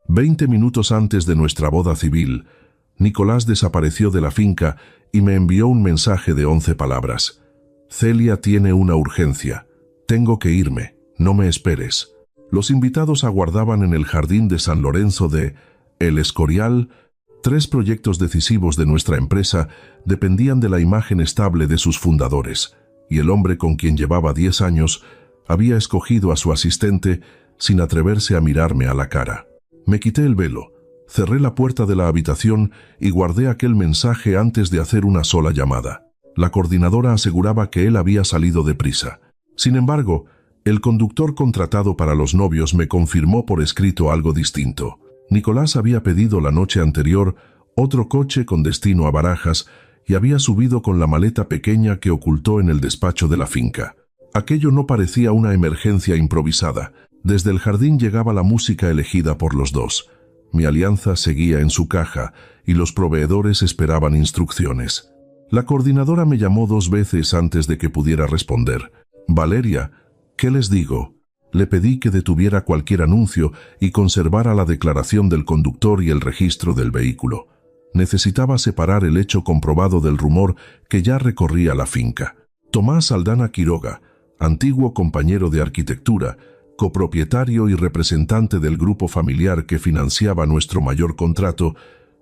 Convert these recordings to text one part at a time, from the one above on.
20 minutos antes de nuestra boda civil, Nicolás desapareció de la finca y me envió un mensaje de 11 palabras. Celia tiene una urgencia. Tengo que irme. No me esperes. Los invitados aguardaban en el jardín de San Lorenzo de El Escorial. 3 proyectos decisivos de nuestra empresa dependían de la imagen estable de sus fundadores, y el hombre con quien llevaba 10 años había escogido a su asistente sin atreverse a mirarme a la cara. Me quité el velo, cerré la puerta de la habitación y guardé aquel mensaje antes de hacer una sola llamada. La coordinadora aseguraba que él había salido deprisa. Sin embargo, el conductor contratado para los novios me confirmó por escrito algo distinto. Nicolás había pedido la noche anterior otro coche con destino a Barajas y había subido con la maleta pequeña que ocultó en el despacho de la finca. Aquello no parecía una emergencia improvisada. Desde el jardín llegaba la música elegida por los dos. Mi alianza seguía en su caja y los proveedores esperaban instrucciones. La coordinadora me llamó 2 veces antes de que pudiera responder. «Valeria, ¿qué les digo?» Le pedí que detuviera cualquier anuncio y conservara la declaración del conductor y el registro del vehículo. Necesitaba separar el hecho comprobado del rumor que ya recorría la finca. Tomás Aldana Quiroga, antiguo compañero de arquitectura, copropietario y representante del grupo familiar que financiaba nuestro mayor contrato,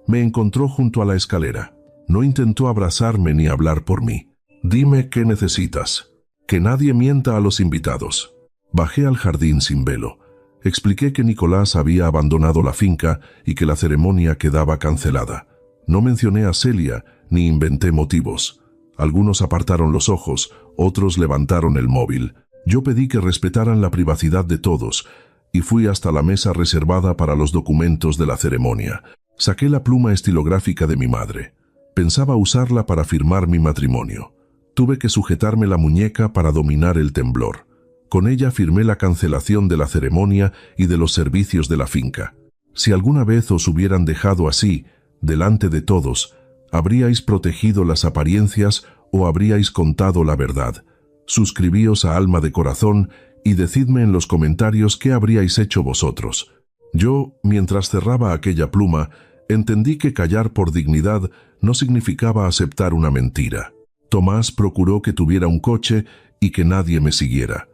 me encontró junto a la escalera. No intentó abrazarme ni hablar por mí. «Dime qué necesitas». «Que nadie mienta a los invitados». Bajé al jardín sin velo. Expliqué que Nicolás había abandonado la finca y que la ceremonia quedaba cancelada. No mencioné a Celia ni inventé motivos. Algunos apartaron los ojos, otros levantaron el móvil. Yo pedí que respetaran la privacidad de todos y fui hasta la mesa reservada para los documentos de la ceremonia. Saqué la pluma estilográfica de mi madre. Pensaba usarla para firmar mi matrimonio. Tuve que sujetarme la muñeca para dominar el temblor. Con ella firmé la cancelación de la ceremonia y de los servicios de la finca. Si alguna vez os hubieran dejado así, delante de todos, ¿habríais protegido las apariencias o habríais contado la verdad? Suscribíos a Alma de Corazón y decidme en los comentarios qué habríais hecho vosotros. Yo, mientras cerraba aquella pluma, entendí que callar por dignidad no significaba aceptar una mentira. Tomás procuró que tuviera un coche y que nadie me siguiera.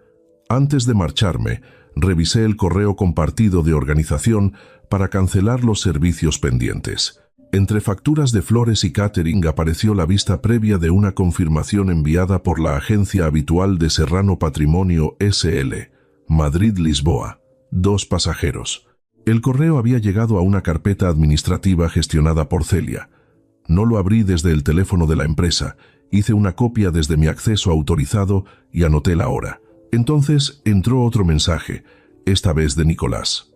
Antes de marcharme, revisé el correo compartido de organización para cancelar los servicios pendientes. Entre facturas de flores y catering apareció la vista previa de una confirmación enviada por la agencia habitual de Serrano Patrimonio S.L., Madrid-Lisboa. 2 pasajeros. El correo había llegado a una carpeta administrativa gestionada por Celia. No lo abrí desde el teléfono de la empresa, hice una copia desde mi acceso autorizado y anoté la hora. Entonces entró otro mensaje, esta vez de Nicolás.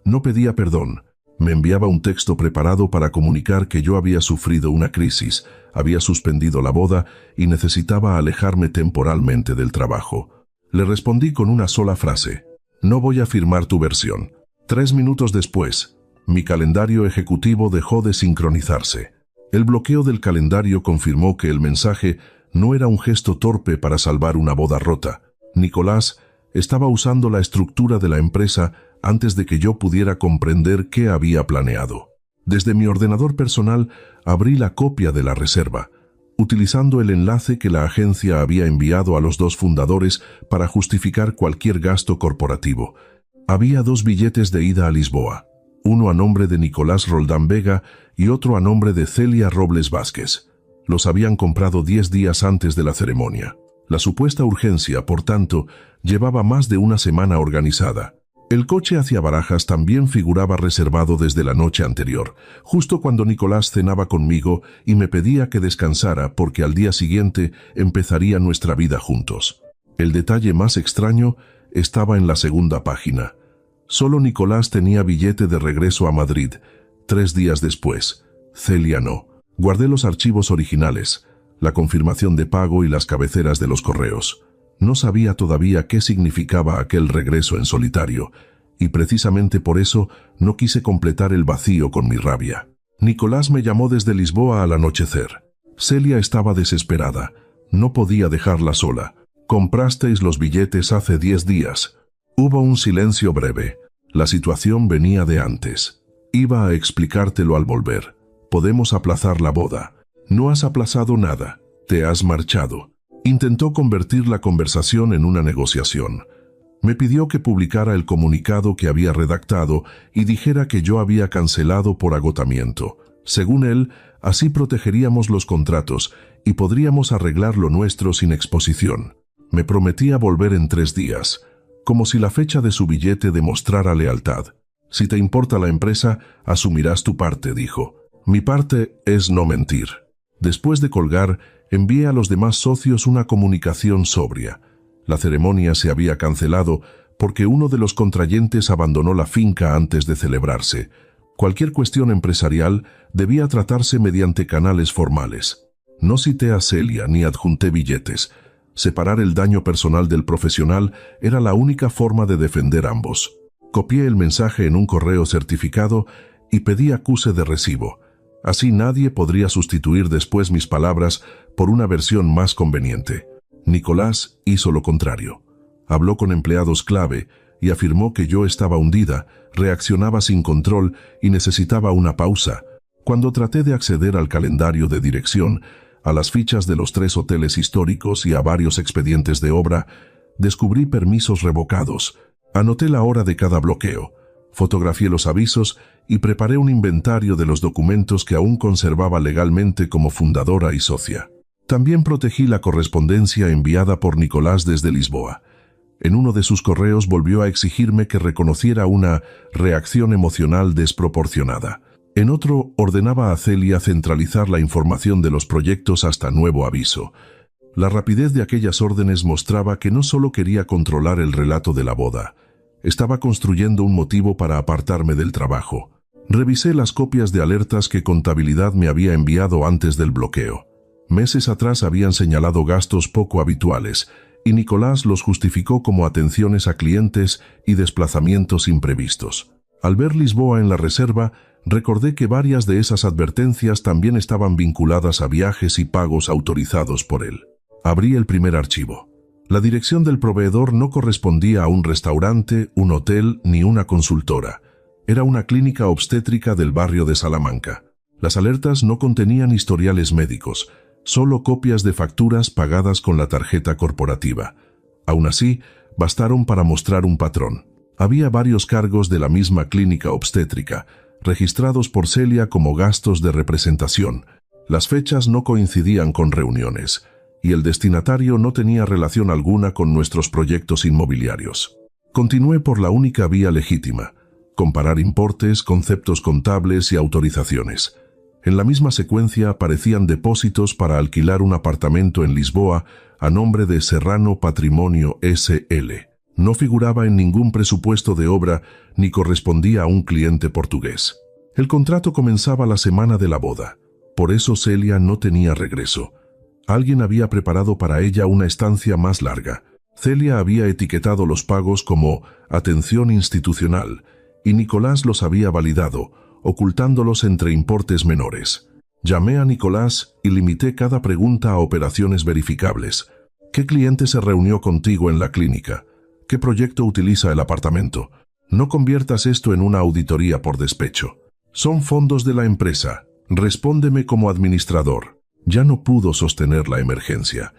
No pedía perdón. Me enviaba un texto preparado para comunicar que yo había sufrido una crisis, había suspendido la boda y necesitaba alejarme temporalmente del trabajo. Le respondí con una sola frase: «No voy a firmar tu versión». 3 minutos después, mi calendario ejecutivo dejó de sincronizarse. El bloqueo del calendario confirmó que el mensaje no era un gesto torpe para salvar una boda rota. Nicolás estaba usando la estructura de la empresa antes de que yo pudiera comprender qué había planeado. Desde mi ordenador personal abrí la copia de la reserva, utilizando el enlace que la agencia había enviado a los 2 fundadores para justificar cualquier gasto corporativo. Había 2 billetes de ida a Lisboa, uno a nombre de Nicolás Roldán Vega y otro a nombre de Celia Robles Vázquez. Los habían comprado 10 días antes de la ceremonia. La supuesta urgencia, por tanto, llevaba más de una semana organizada. El coche hacia Barajas también figuraba reservado desde la noche anterior, justo cuando Nicolás cenaba conmigo y me pedía que descansara porque al día siguiente empezaría nuestra vida juntos. El detalle más extraño estaba en la segunda página. Solo Nicolás tenía billete de regreso a Madrid, 3 días después. Celia no. Guardé los archivos originales, la confirmación de pago y las cabeceras de los correos. No sabía todavía qué significaba aquel regreso en solitario, y precisamente por eso no quise completar el vacío con mi rabia. Nicolás me llamó desde Lisboa al anochecer. Celia estaba desesperada. No podía dejarla sola. «Comprasteis los billetes hace 10 días». Hubo un silencio breve. La situación venía de antes. Iba a explicártelo al volver. Podemos aplazar la boda. No has aplazado nada. Te has marchado. Intentó convertir la conversación en una negociación. Me pidió que publicara el comunicado que había redactado y dijera que yo había cancelado por agotamiento. Según él, así protegeríamos los contratos y podríamos arreglar lo nuestro sin exposición. Me prometía volver en 3 días, como si la fecha de su billete demostrara lealtad. Si te importa la empresa, asumirás tu parte, dijo. Mi parte es no mentir. Después de colgar, envié a los demás socios una comunicación sobria. La ceremonia se había cancelado porque uno de los contrayentes abandonó la finca antes de celebrarse. Cualquier cuestión empresarial debía tratarse mediante canales formales. No cité a Celia ni adjunté billetes. Separar el daño personal del profesional era la única forma de defender ambos. Copié el mensaje en un correo certificado y pedí acuse de recibo. Así nadie podría sustituir después mis palabras por una versión más conveniente. Nicolás hizo lo contrario. Habló con empleados clave y afirmó que yo estaba hundida, reaccionaba sin control y necesitaba una pausa. Cuando traté de acceder al calendario de dirección, a las fichas de los 3 hoteles históricos y a varios expedientes de obra, descubrí permisos revocados. Anoté la hora de cada bloqueo, fotografié los avisos y preparé un inventario de los documentos que aún conservaba legalmente como fundadora y socia. También protegí la correspondencia enviada por Nicolás desde Lisboa. En uno de sus correos volvió a exigirme que reconociera una reacción emocional desproporcionada. En otro, ordenaba a Celia centralizar la información de los proyectos hasta nuevo aviso. La rapidez de aquellas órdenes mostraba que no solo quería controlar el relato de la boda, estaba construyendo un motivo para apartarme del trabajo. Revisé las copias de alertas que Contabilidad me había enviado antes del bloqueo. Meses atrás habían señalado gastos poco habituales, y Nicolás los justificó como atenciones a clientes y desplazamientos imprevistos. Al ver Lisboa en la reserva, recordé que varias de esas advertencias también estaban vinculadas a viajes y pagos autorizados por él. Abrí el primer archivo. La dirección del proveedor no correspondía a un restaurante, un hotel ni una consultora. Era una clínica obstétrica del barrio de Salamanca. Las alertas no contenían historiales médicos, solo copias de facturas pagadas con la tarjeta corporativa. Aún así, bastaron para mostrar un patrón. Había varios cargos de la misma clínica obstétrica, registrados por Celia como gastos de representación. Las fechas no coincidían con reuniones, y el destinatario no tenía relación alguna con nuestros proyectos inmobiliarios. Continué por la única vía legítima: comparar importes, conceptos contables y autorizaciones. En la misma secuencia aparecían depósitos para alquilar un apartamento en Lisboa a nombre de Serrano Patrimonio S.L. No figuraba en ningún presupuesto de obra ni correspondía a un cliente portugués. El contrato comenzaba la semana de la boda. Por eso Celia no tenía regreso. Alguien había preparado para ella una estancia más larga. Celia había etiquetado los pagos como atención institucional y Nicolás los había validado, ocultándolos entre importes menores. Llamé a Nicolás y limité cada pregunta a operaciones verificables. ¿Qué cliente se reunió contigo en la clínica? ¿Qué proyecto utiliza el apartamento? No conviertas esto en una auditoría por despecho. Son fondos de la empresa. Respóndeme como administrador. Ya no pudo sostener la emergencia.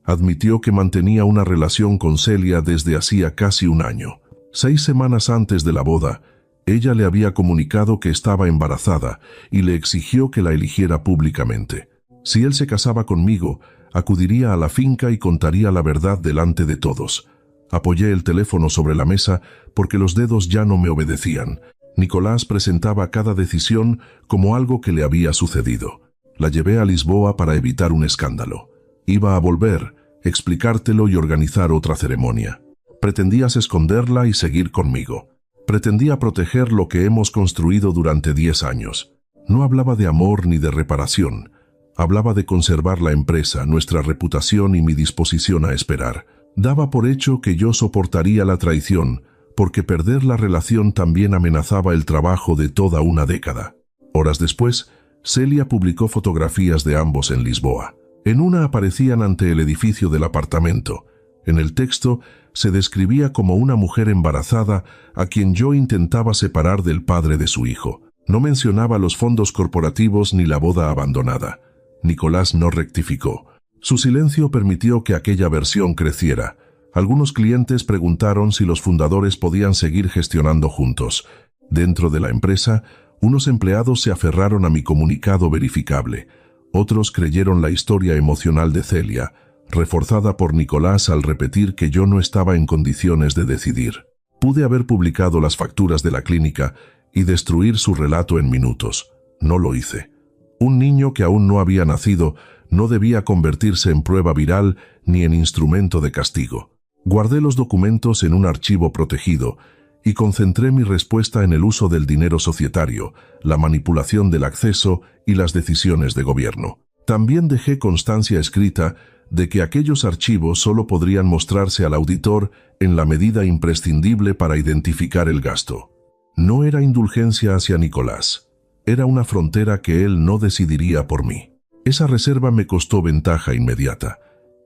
Admitió que mantenía una relación con Celia desde hacía casi un año. 6 semanas antes de la boda, ella le había comunicado que estaba embarazada y le exigió que la eligiera públicamente. Si él se casaba conmigo, acudiría a la finca y contaría la verdad delante de todos. Apoyé el teléfono sobre la mesa porque los dedos ya no me obedecían. Nicolás presentaba cada decisión como algo que le había sucedido. La llevé a Lisboa para evitar un escándalo. Iba a volver, explicártelo y organizar otra ceremonia. Pretendías esconderla y seguir conmigo. Pretendía proteger lo que hemos construido durante 10 años. No hablaba de amor ni de reparación. Hablaba de conservar la empresa, nuestra reputación y mi disposición a esperar. Daba por hecho que yo soportaría la traición, porque perder la relación también amenazaba el trabajo de toda una década. Horas después, Celia publicó fotografías de ambos en Lisboa. En una aparecían ante el edificio del apartamento. En el texto se describía como una mujer embarazada a quien yo intentaba separar del padre de su hijo. No mencionaba los fondos corporativos ni la boda abandonada. Nicolás no rectificó. Su silencio permitió que aquella versión creciera. Algunos clientes preguntaron si los fundadores podían seguir gestionando juntos. Dentro de la empresa, unos empleados se aferraron a mi comunicado verificable. Otros creyeron la historia emocional de Celia, reforzada por Nicolás al repetir que yo no estaba en condiciones de decidir. Pude haber publicado las facturas de la clínica y destruir su relato en minutos. No lo hice. Un niño que aún no había nacido no debía convertirse en prueba viral ni en instrumento de castigo. Guardé los documentos en un archivo protegido y concentré mi respuesta en el uso del dinero societario, la manipulación del acceso y las decisiones de gobierno. También dejé constancia escrita de que aquellos archivos solo podrían mostrarse al auditor en la medida imprescindible para identificar el gasto. No era indulgencia hacia Nicolás, era una frontera que él no decidiría por mí. Esa reserva me costó ventaja inmediata.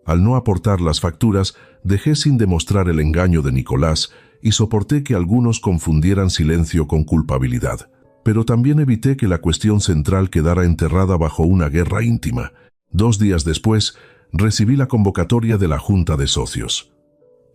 Al no aportar las facturas, dejé sin demostrar el engaño de Nicolás y soporté que algunos confundieran silencio con culpabilidad. Pero también evité que la cuestión central quedara enterrada bajo una guerra íntima. 2 días después, recibí la convocatoria de la Junta de Socios.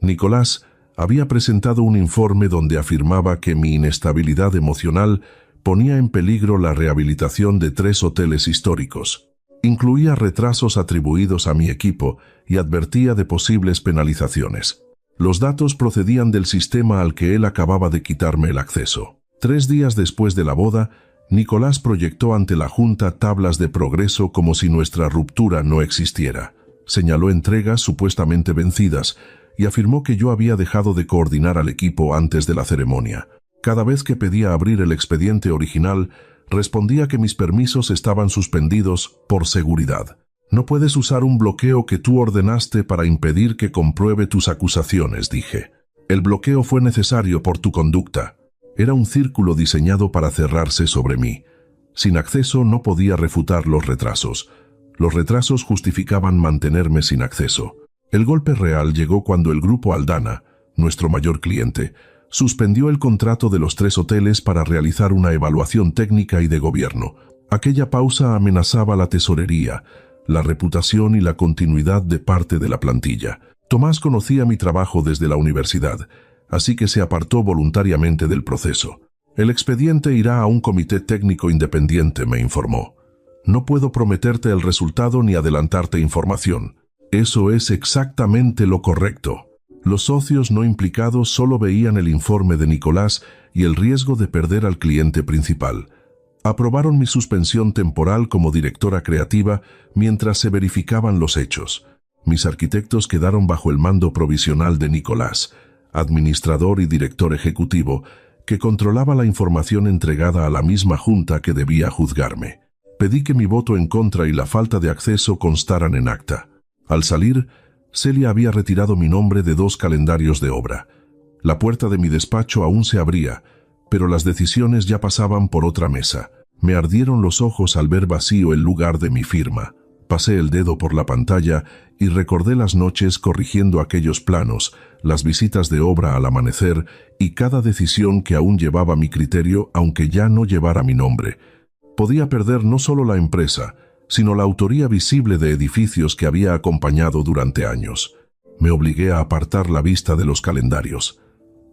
Nicolás había presentado un informe donde afirmaba que mi inestabilidad emocional ponía en peligro la rehabilitación de 3 hoteles históricos. Incluía retrasos atribuidos a mi equipo y advertía de posibles penalizaciones. Los datos procedían del sistema al que él acababa de quitarme el acceso. 3 días después de la boda, Nicolás proyectó ante la Junta tablas de progreso como si nuestra ruptura no existiera. Señaló entregas supuestamente vencidas y afirmó que yo había dejado de coordinar al equipo antes de la ceremonia. Cada vez que pedía abrir el expediente original, respondía que mis permisos estaban suspendidos por seguridad. No puedes usar un bloqueo que tú ordenaste para impedir que compruebe tus acusaciones, dije. El bloqueo fue necesario por tu conducta. Era un círculo diseñado para cerrarse sobre mí. Sin acceso no podía refutar los retrasos. Los retrasos justificaban mantenerme sin acceso. El golpe real llegó cuando el grupo Aldana, nuestro mayor cliente, suspendió el contrato de los 3 hoteles para realizar una evaluación técnica y de gobierno. Aquella pausa amenazaba la tesorería, la reputación y la continuidad de parte de la plantilla. Tomás conocía mi trabajo desde la universidad, así que se apartó voluntariamente del proceso. El expediente irá a un comité técnico independiente, me informó. No puedo prometerte el resultado ni adelantarte información. Eso es exactamente lo correcto. Los socios no implicados solo veían el informe de Nicolás y el riesgo de perder al cliente principal. Aprobaron mi suspensión temporal como directora creativa mientras se verificaban los hechos. Mis arquitectos quedaron bajo el mando provisional de Nicolás, administrador y director ejecutivo, que controlaba la información entregada a la misma junta que debía juzgarme. Pedí que mi voto en contra y la falta de acceso constaran en acta. Al salir, Celia había retirado mi nombre de 2 calendarios de obra. La puerta de mi despacho aún se abría, pero las decisiones ya pasaban por otra mesa. Me ardieron los ojos al ver vacío el lugar de mi firma. Pasé el dedo por la pantalla y recordé las noches corrigiendo aquellos planos, las visitas de obra al amanecer y cada decisión que aún llevaba mi criterio aunque ya no llevara mi nombre. Podía perder no solo la empresa, sino la autoría visible de edificios que había acompañado durante años. Me obligué a apartar la vista de los calendarios.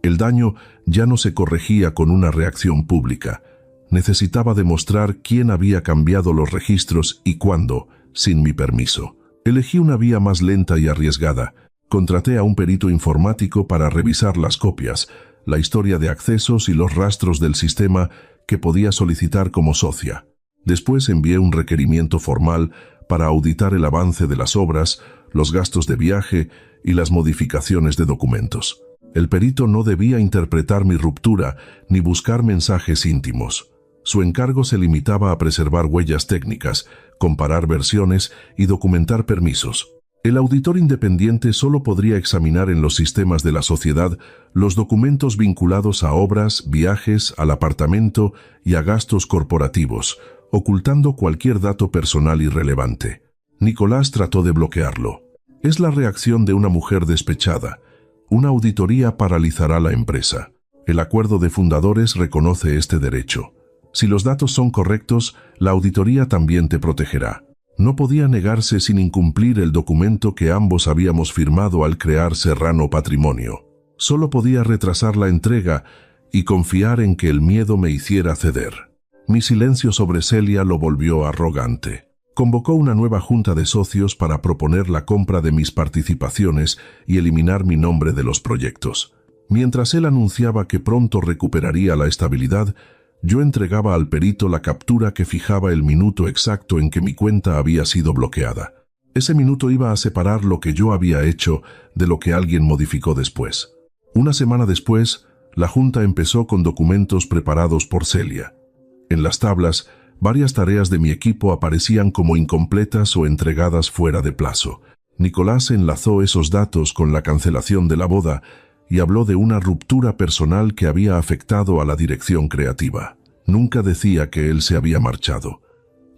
El daño ya no se corregía con una reacción pública. Necesitaba demostrar quién había cambiado los registros y cuándo, sin mi permiso. Elegí una vía más lenta y arriesgada. Contraté a un perito informático para revisar las copias, la historia de accesos y los rastros del sistema que podía solicitar como socia. Después envié un requerimiento formal para auditar el avance de las obras, los gastos de viaje y las modificaciones de documentos. El perito no debía interpretar mi ruptura ni buscar mensajes íntimos. Su encargo se limitaba a preservar huellas técnicas, comparar versiones y documentar permisos. El auditor independiente solo podría examinar en los sistemas de la sociedad los documentos vinculados a obras, viajes, al apartamento y a gastos corporativos, ocultando cualquier dato personal irrelevante. Nicolás trató de bloquearlo. Es la reacción de una mujer despechada. Una auditoría paralizará la empresa. El acuerdo de fundadores reconoce este derecho. Si los datos son correctos, la auditoría también te protegerá. No podía negarse sin incumplir el documento que ambos habíamos firmado al crear Serrano Patrimonio. Solo podía retrasar la entrega y confiar en que el miedo me hiciera ceder. Mi silencio sobre Celia lo volvió arrogante. Convocó una nueva junta de socios para proponer la compra de mis participaciones y eliminar mi nombre de los proyectos. Mientras él anunciaba que pronto recuperaría la estabilidad, yo entregaba al perito la captura que fijaba el minuto exacto en que mi cuenta había sido bloqueada. Ese minuto iba a separar lo que yo había hecho de lo que alguien modificó después. Una semana después, la junta empezó con documentos preparados por Celia. En las tablas, varias tareas de mi equipo aparecían como incompletas o entregadas fuera de plazo. Nicolás enlazó esos datos con la cancelación de la boda y habló de una ruptura personal que había afectado a la dirección creativa. Nunca decía que él se había marchado.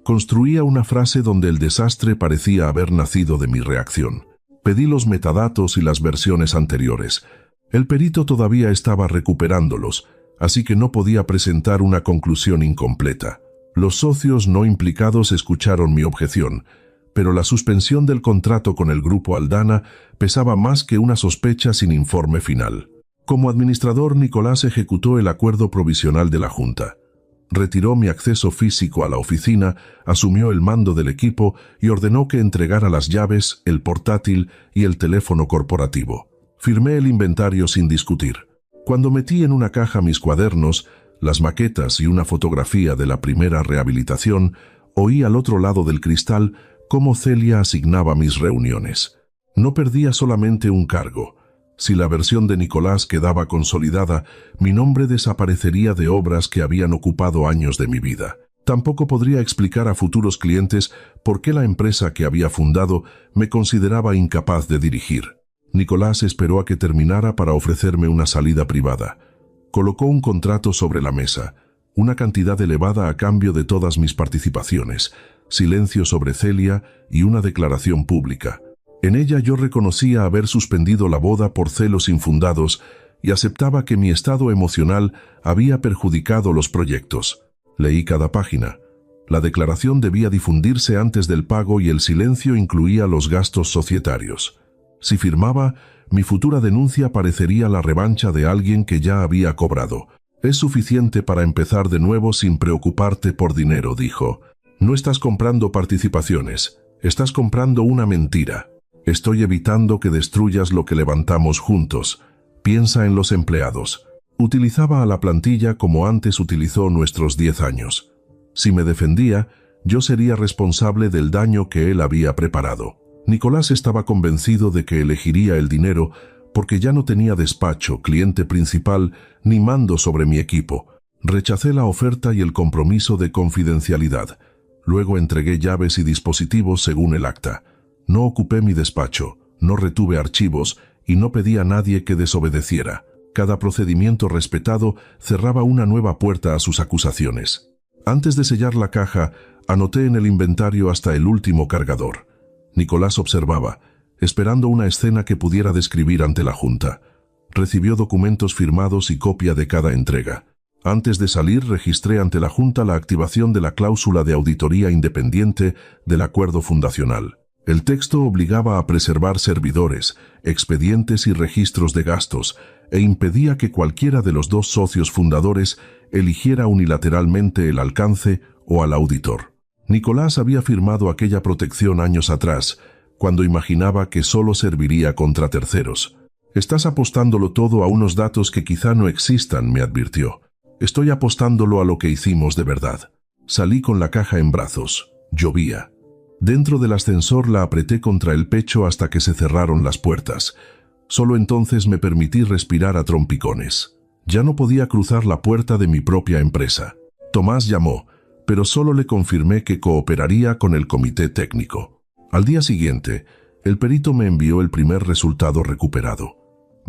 Construía una frase donde el desastre parecía haber nacido de mi reacción. Pedí los metadatos y las versiones anteriores. El perito todavía estaba recuperándolos, así que no podía presentar una conclusión incompleta. Los socios no implicados escucharon mi objeción, pero la suspensión del contrato con el Grupo Aldana pesaba más que una sospecha sin informe final. Como administrador, Nicolás ejecutó el acuerdo provisional de la Junta. Retiró mi acceso físico a la oficina, asumió el mando del equipo y ordenó que entregara las llaves, el portátil y el teléfono corporativo. Firmé el inventario sin discutir. Cuando metí en una caja mis cuadernos, las maquetas y una fotografía de la primera rehabilitación, oí al otro lado del cristal cómo Celia asignaba mis reuniones. No perdía solamente un cargo. Si la versión de Nicolás quedaba consolidada, mi nombre desaparecería de obras que habían ocupado años de mi vida. Tampoco podría explicar a futuros clientes por qué la empresa que había fundado me consideraba incapaz de dirigir. Nicolás esperó a que terminara para ofrecerme una salida privada. Colocó un contrato sobre la mesa, una cantidad elevada a cambio de todas mis participaciones, silencio sobre Celia y una declaración pública. En ella yo reconocía haber suspendido la boda por celos infundados y aceptaba que mi estado emocional había perjudicado los proyectos. Leí cada página. La declaración debía difundirse antes del pago y el silencio incluía los gastos societarios. Si firmaba, mi futura denuncia parecería la revancha de alguien que ya había cobrado. Es suficiente para empezar de nuevo sin preocuparte por dinero, dijo. No estás comprando participaciones, estás comprando una mentira. Estoy evitando que destruyas lo que levantamos juntos. Piensa en los empleados. Utilizaba a la plantilla como antes utilizó nuestros 10 años. Si me defendía, yo sería responsable del daño que él había preparado. Nicolás estaba convencido de que elegiría el dinero porque ya no tenía despacho, cliente principal ni mando sobre mi equipo. Rechacé la oferta y el compromiso de confidencialidad. Luego entregué llaves y dispositivos según el acta. No ocupé mi despacho, no retuve archivos y no pedí a nadie que desobedeciera. Cada procedimiento respetado cerraba una nueva puerta a sus acusaciones. Antes de sellar la caja, anoté en el inventario hasta el último cargador. Nicolás observaba, esperando una escena que pudiera describir ante la Junta. Recibió documentos firmados y copia de cada entrega. Antes de salir, registré ante la Junta la activación de la cláusula de auditoría independiente del acuerdo fundacional. El texto obligaba a preservar servidores, expedientes y registros de gastos, e impedía que cualquiera de los dos socios fundadores eligiera unilateralmente el alcance o al auditor. Nicolás había firmado aquella protección años atrás, cuando imaginaba que solo serviría contra terceros. Estás apostándolo todo a unos datos que quizá no existan, me advirtió. Estoy apostándolo a lo que hicimos de verdad. Salí con la caja en brazos. Llovía. Dentro del ascensor la apreté contra el pecho hasta que se cerraron las puertas. Solo entonces me permití respirar a trompicones. Ya no podía cruzar la puerta de mi propia empresa. Tomás llamó, pero solo le confirmé que cooperaría con el comité técnico. Al día siguiente, el perito me envió el primer resultado recuperado.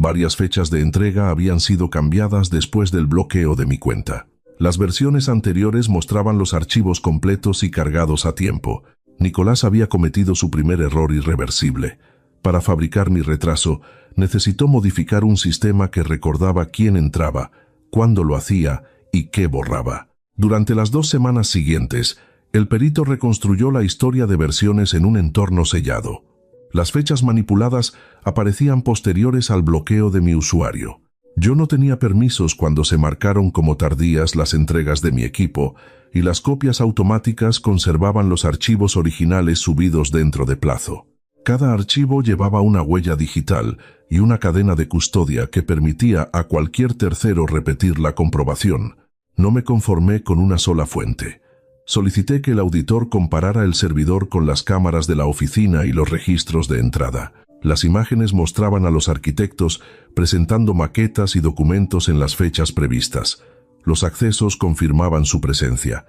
Varias fechas de entrega habían sido cambiadas después del bloqueo de mi cuenta. Las versiones anteriores mostraban los archivos completos y cargados a tiempo. Nicolás había cometido su primer error irreversible. Para fabricar mi retraso, necesitó modificar un sistema que recordaba quién entraba, cuándo lo hacía y qué borraba. Durante las 2 semanas siguientes, el perito reconstruyó la historia de versiones en un entorno sellado. Las fechas manipuladas aparecían posteriores al bloqueo de mi usuario. Yo no tenía permisos cuando se marcaron como tardías las entregas de mi equipo, y las copias automáticas conservaban los archivos originales subidos dentro de plazo. Cada archivo llevaba una huella digital y una cadena de custodia que permitía a cualquier tercero repetir la comprobación. No me conformé con una sola fuente. Solicité que el auditor comparara el servidor con las cámaras de la oficina y los registros de entrada. Las imágenes mostraban a los arquitectos presentando maquetas y documentos en las fechas previstas. Los accesos confirmaban su presencia.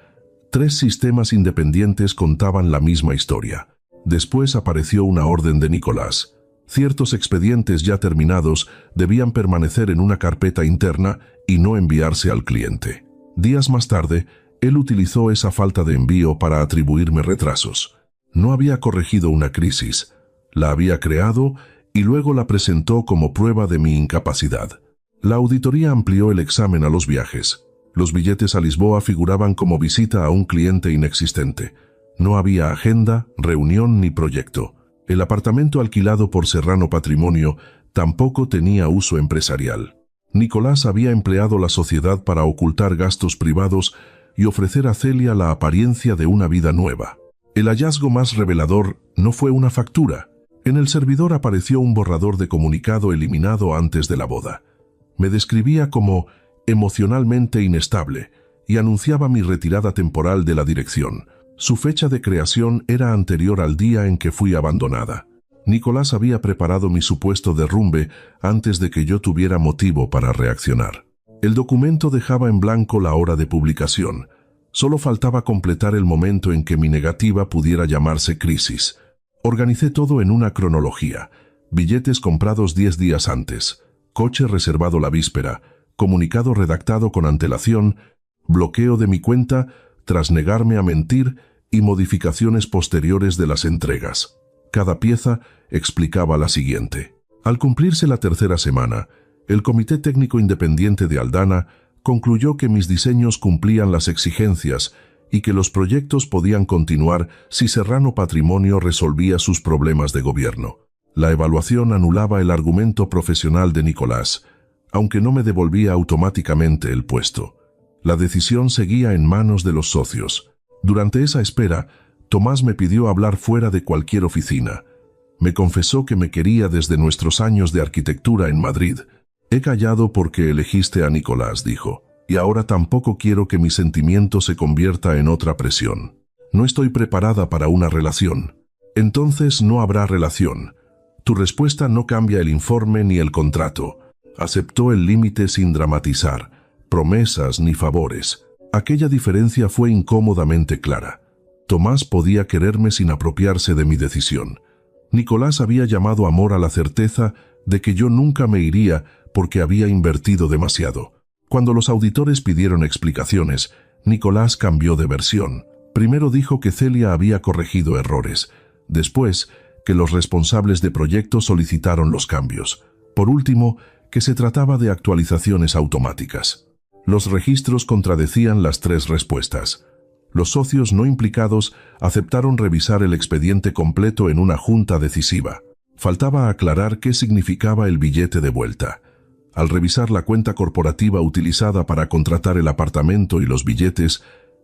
3 sistemas independientes contaban la misma historia. Después apareció una orden de Nicolás. Ciertos expedientes ya terminados debían permanecer en una carpeta interna y no enviarse al cliente. Días más tarde, él utilizó esa falta de envío para atribuirme retrasos. No había corregido una crisis, la había creado y luego la presentó como prueba de mi incapacidad. La auditoría amplió el examen a los viajes. Los billetes a Lisboa figuraban como visita a un cliente inexistente. No había agenda, reunión ni proyecto. El apartamento alquilado por Serrano Patrimonio tampoco tenía uso empresarial. Nicolás había empleado la sociedad para ocultar gastos privados y ofrecer a Celia la apariencia de una vida nueva. El hallazgo más revelador no fue una factura. En el servidor apareció un borrador de comunicado eliminado antes de la boda. Me describía como emocionalmente inestable y anunciaba mi retirada temporal de la dirección. Su fecha de creación era anterior al día en que fui abandonada. Nicolás había preparado mi supuesto derrumbe antes de que yo tuviera motivo para reaccionar. El documento dejaba en blanco la hora de publicación. Solo faltaba completar el momento en que mi negativa pudiera llamarse crisis. Organicé todo en una cronología. Billetes comprados 10 días antes, coche reservado la víspera, comunicado redactado con antelación, bloqueo de mi cuenta tras negarme a mentir y modificaciones posteriores de las entregas. Cada pieza explicaba la siguiente. Al cumplirse la 3ª semana, el Comité Técnico Independiente de Aldana concluyó que mis diseños cumplían las exigencias y que los proyectos podían continuar si Serrano Patrimonio resolvía sus problemas de gobierno. La evaluación anulaba el argumento profesional de Nicolás, aunque no me devolvía automáticamente el puesto. La decisión seguía en manos de los socios. Durante esa espera, Tomás me pidió hablar fuera de cualquier oficina. Me confesó que me quería desde nuestros años de arquitectura en Madrid. He callado porque elegiste a Nicolás, dijo, y ahora tampoco quiero que mi sentimiento se convierta en otra presión. No estoy preparada para una relación. Entonces no habrá relación. Tu respuesta no cambia el informe ni el contrato. Aceptó el límite sin dramatizar, promesas ni favores. Aquella diferencia fue incómodamente clara. Tomás podía quererme sin apropiarse de mi decisión. Nicolás había llamado amor a la certeza de que yo nunca me iría porque había invertido demasiado. Cuando los auditores pidieron explicaciones, Nicolás cambió de versión. Primero dijo que Celia había corregido errores. Después, que los responsables de proyecto solicitaron los cambios. Por último, que se trataba de actualizaciones automáticas. Los registros contradecían las 3 respuestas. Los socios no implicados aceptaron revisar el expediente completo en una junta decisiva. Faltaba aclarar qué significaba el billete de vuelta. Al revisar la cuenta corporativa utilizada para contratar el apartamento y los billetes,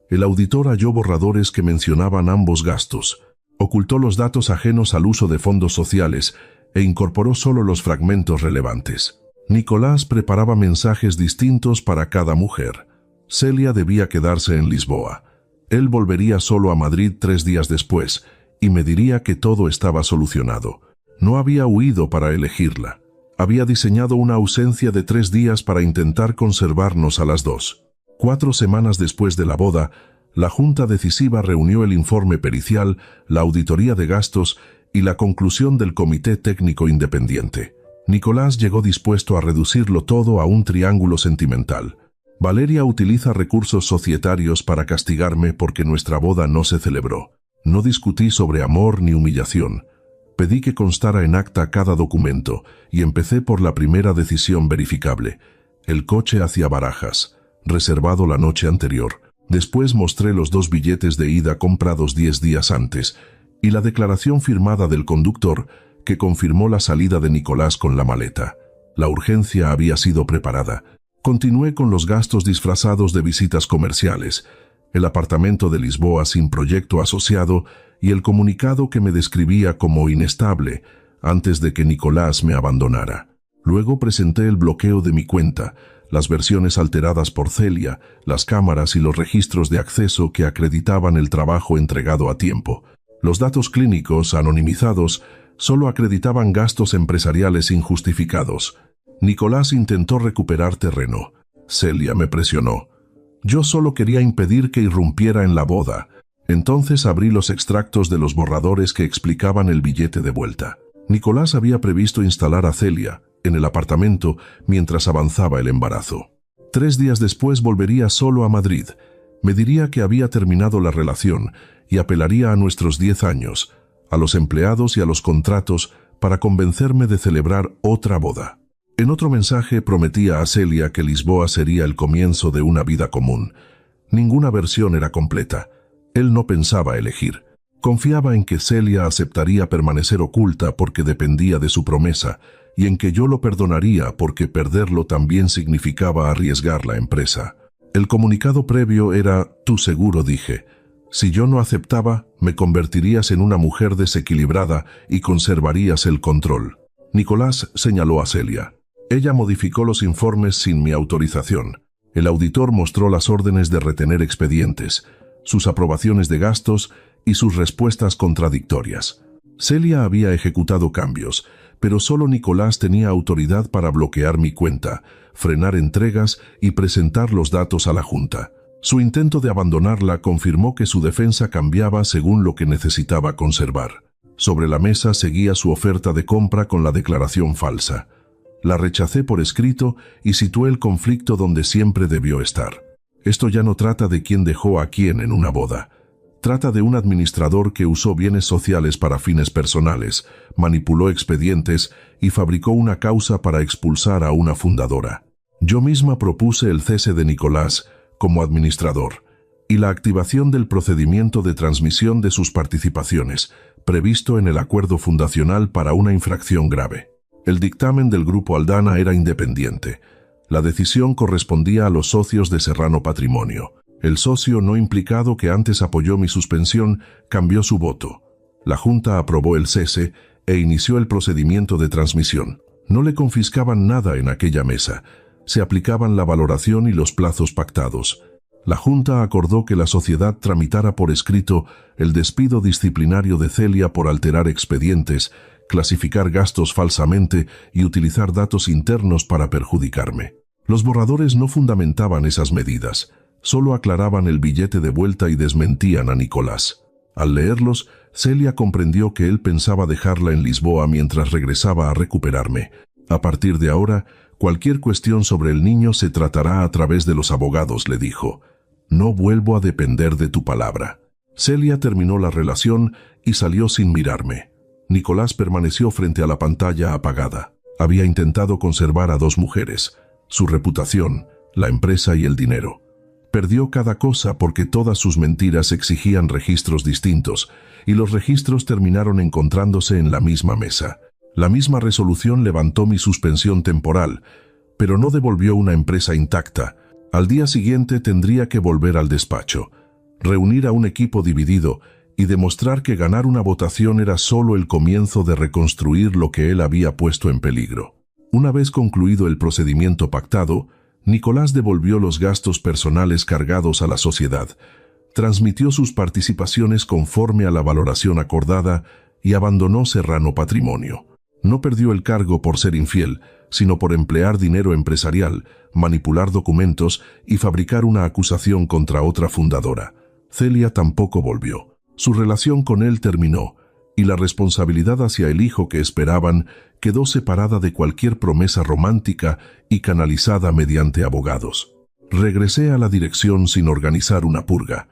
el auditor halló borradores que mencionaban ambos gastos. Ocultó los datos ajenos al uso de fondos sociales e incorporó solo los fragmentos relevantes. Nicolás preparaba mensajes distintos para cada mujer. Celia debía quedarse en Lisboa. Él volvería solo a Madrid 3 días después y me diría que todo estaba solucionado. No había huido para elegirla. Había diseñado una ausencia de 3 días para intentar conservarnos a las 2. 4 semanas después de la boda, la junta decisiva reunió el informe pericial, la auditoría de gastos y la conclusión del Comité Técnico Independiente. Nicolás llegó dispuesto a reducirlo todo a un triángulo sentimental. Valeria utiliza recursos societarios para castigarme porque nuestra boda no se celebró. No discutí sobre amor ni humillación. Pedí que constara en acta cada documento y empecé por la primera decisión verificable. El coche hacia Barajas, reservado la noche anterior. Después mostré los 2 billetes de ida comprados 10 días antes y la declaración firmada del conductor que confirmó la salida de Nicolás con la maleta. La urgencia había sido preparada. Continué con los gastos disfrazados de visitas comerciales, el apartamento de Lisboa sin proyecto asociado y el comunicado que me describía como inestable antes de que Nicolás me abandonara. Luego presenté el bloqueo de mi cuenta, las versiones alteradas por Celia, las cámaras y los registros de acceso que acreditaban el trabajo entregado a tiempo. Los datos clínicos, anonimizados, solo acreditaban gastos empresariales injustificados. Nicolás intentó recuperar terreno. Celia me presionó. Yo solo quería impedir que irrumpiera en la boda. Entonces abrí los extractos de los borradores que explicaban el billete de vuelta. Nicolás había previsto instalar a Celia en el apartamento mientras avanzaba el embarazo. 3 días después volvería solo a Madrid. Me diría que había terminado la relación y apelaría a nuestros 10 años, a los empleados y a los contratos para convencerme de celebrar otra boda. En otro mensaje prometía a Celia que Lisboa sería el comienzo de una vida común. Ninguna versión era completa. Él no pensaba elegir. Confiaba en que Celia aceptaría permanecer oculta porque dependía de su promesa y en que yo lo perdonaría porque perderlo también significaba arriesgar la empresa. El comunicado previo era: «Tú seguro», dije. «Si yo no aceptaba, me convertirías en una mujer desequilibrada y conservarías el control». Nicolás señaló a Celia. Ella modificó los informes sin mi autorización. El auditor mostró las órdenes de retener expedientes, sus aprobaciones de gastos y sus respuestas contradictorias. Celia había ejecutado cambios, pero solo Nicolás tenía autoridad para bloquear mi cuenta, frenar entregas y presentar los datos a la Junta. Su intento de abandonarla confirmó que su defensa cambiaba según lo que necesitaba conservar. Sobre la mesa seguía su oferta de compra con la declaración falsa. La rechacé por escrito y situé el conflicto donde siempre debió estar. Esto ya no trata de quién dejó a quién en una boda. Trata de un administrador que usó bienes sociales para fines personales, manipuló expedientes y fabricó una causa para expulsar a una fundadora. Yo misma propuse el cese de Nicolás como administrador y la activación del procedimiento de transmisión de sus participaciones, previsto en el acuerdo fundacional para una infracción grave. El dictamen del Grupo Aldana era independiente. La decisión correspondía a los socios de Serrano Patrimonio. El socio no implicado que antes apoyó mi suspensión cambió su voto. La Junta aprobó el cese e inició el procedimiento de transmisión. No le confiscaban nada en aquella mesa. Se aplicaban la valoración y los plazos pactados. La Junta acordó que la sociedad tramitara por escrito el despido disciplinario de Celia por alterar expedientes, clasificar gastos falsamente y utilizar datos internos para perjudicarme. Los borradores no fundamentaban esas medidas, solo aclaraban el billete de vuelta y desmentían a Nicolás. Al leerlos, Celia comprendió que él pensaba dejarla en Lisboa mientras regresaba a recuperarme. A partir de ahora, cualquier cuestión sobre el niño se tratará a través de los abogados, le dijo. No vuelvo a depender de tu palabra. Celia terminó la relación y salió sin mirarme. Nicolás permaneció frente a la pantalla apagada. Había intentado conservar a 2 mujeres, su reputación, la empresa y el dinero. Perdió cada cosa porque todas sus mentiras exigían registros distintos, y los registros terminaron encontrándose en la misma mesa. La misma resolución levantó mi suspensión temporal, pero no devolvió una empresa intacta. Al día siguiente tendría que volver al despacho, reunir a un equipo dividido y demostrar que ganar una votación era solo el comienzo de reconstruir lo que él había puesto en peligro. Una vez concluido el procedimiento pactado, Nicolás devolvió los gastos personales cargados a la sociedad, transmitió sus participaciones conforme a la valoración acordada y abandonó Serrano Patrimonio. No perdió el cargo por ser infiel, sino por emplear dinero empresarial, manipular documentos y fabricar una acusación contra otra fundadora. Celia tampoco volvió. Su relación con él terminó, y la responsabilidad hacia el hijo que esperaban quedó separada de cualquier promesa romántica y canalizada mediante abogados. Regresé a la dirección sin organizar una purga.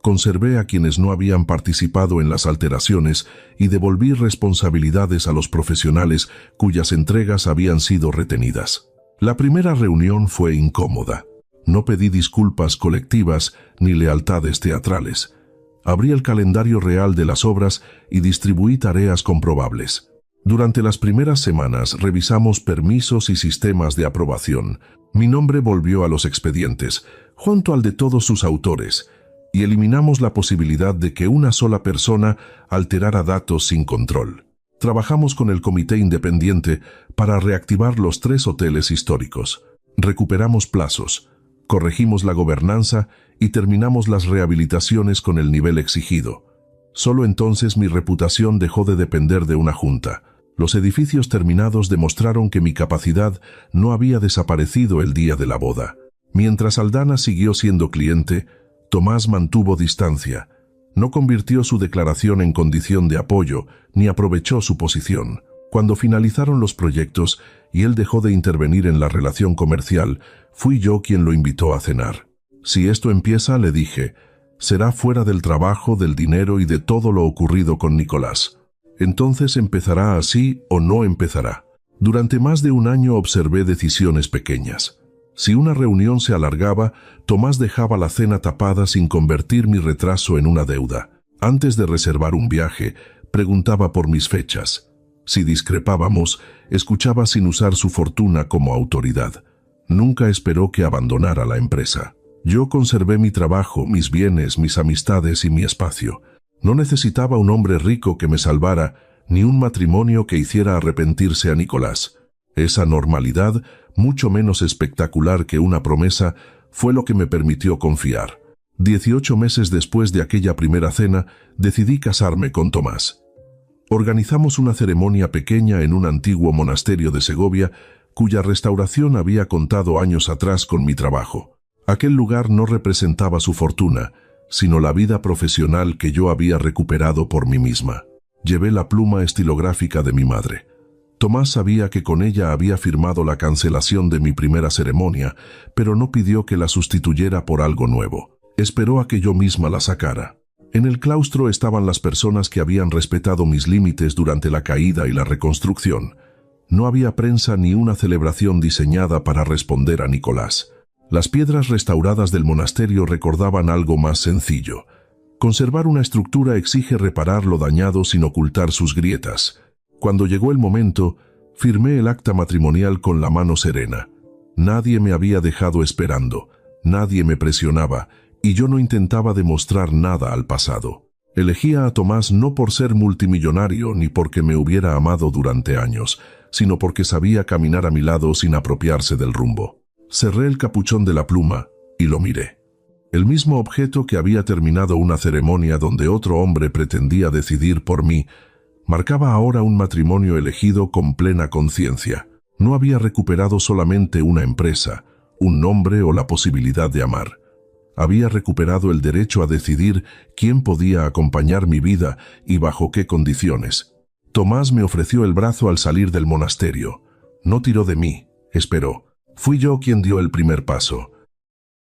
Conservé a quienes no habían participado en las alteraciones y devolví responsabilidades a los profesionales cuyas entregas habían sido retenidas. La primera reunión fue incómoda. No pedí disculpas colectivas ni lealtades teatrales. Abrí el calendario real de las obras y distribuí tareas comprobables. Durante las primeras semanas revisamos permisos y sistemas de aprobación. Mi nombre volvió a los expedientes, junto al de todos sus autores, y eliminamos la posibilidad de que una sola persona alterara datos sin control. Trabajamos con el comité independiente para reactivar los 3 hoteles históricos. Recuperamos plazos, corregimos la gobernanza y terminamos las rehabilitaciones con el nivel exigido. Solo entonces mi reputación dejó de depender de una junta. Los edificios terminados demostraron que mi capacidad no había desaparecido el día de la boda. Mientras Aldana siguió siendo cliente, Tomás mantuvo distancia. No convirtió su declaración en condición de apoyo, ni aprovechó su posición. Cuando finalizaron los proyectos y él dejó de intervenir en la relación comercial, fui yo quien lo invitó a cenar. Si esto empieza, le dije, será fuera del trabajo, del dinero y de todo lo ocurrido con Nicolás. Entonces empezará así o no empezará. Durante más de un año observé decisiones pequeñas. Si una reunión se alargaba, Tomás dejaba la cena tapada sin convertir mi retraso en una deuda. Antes de reservar un viaje, preguntaba por mis fechas. Si discrepábamos, escuchaba sin usar su fortuna como autoridad. Nunca esperó que abandonara la empresa. Yo conservé mi trabajo, mis bienes, mis amistades y mi espacio. No necesitaba un hombre rico que me salvara, ni un matrimonio que hiciera arrepentirse a Nicolás. Esa normalidad, mucho menos espectacular que una promesa, fue lo que me permitió confiar. 18 meses después de aquella primera cena, decidí casarme con Tomás. Organizamos una ceremonia pequeña en un antiguo monasterio de Segovia, cuya restauración había contado años atrás con mi trabajo. Aquel lugar no representaba su fortuna, sino la vida profesional que yo había recuperado por mí misma. Llevé la pluma estilográfica de mi madre. Tomás sabía que con ella había firmado la cancelación de mi primera ceremonia, pero no pidió que la sustituyera por algo nuevo. Esperó a que yo misma la sacara. En el claustro estaban las personas que habían respetado mis límites durante la caída y la reconstrucción. No había prensa ni una celebración diseñada para responder a Nicolás. Las piedras restauradas del monasterio recordaban algo más sencillo. Conservar una estructura exige reparar lo dañado sin ocultar sus grietas. Cuando llegó el momento, firmé el acta matrimonial con la mano serena. Nadie me había dejado esperando, nadie me presionaba, y yo no intentaba demostrar nada al pasado. Elegía a Tomás no por ser multimillonario ni porque me hubiera amado durante años, sino porque sabía caminar a mi lado sin apropiarse del rumbo. Cerré el capuchón de la pluma y lo miré. El mismo objeto que había terminado una ceremonia donde otro hombre pretendía decidir por mí, marcaba ahora un matrimonio elegido con plena conciencia. No había recuperado solamente una empresa, un nombre o la posibilidad de amar. Había recuperado el derecho a decidir quién podía acompañar mi vida y bajo qué condiciones. Tomás me ofreció el brazo al salir del monasterio. No tiró de mí, esperó. Fui yo quien dio el primer paso.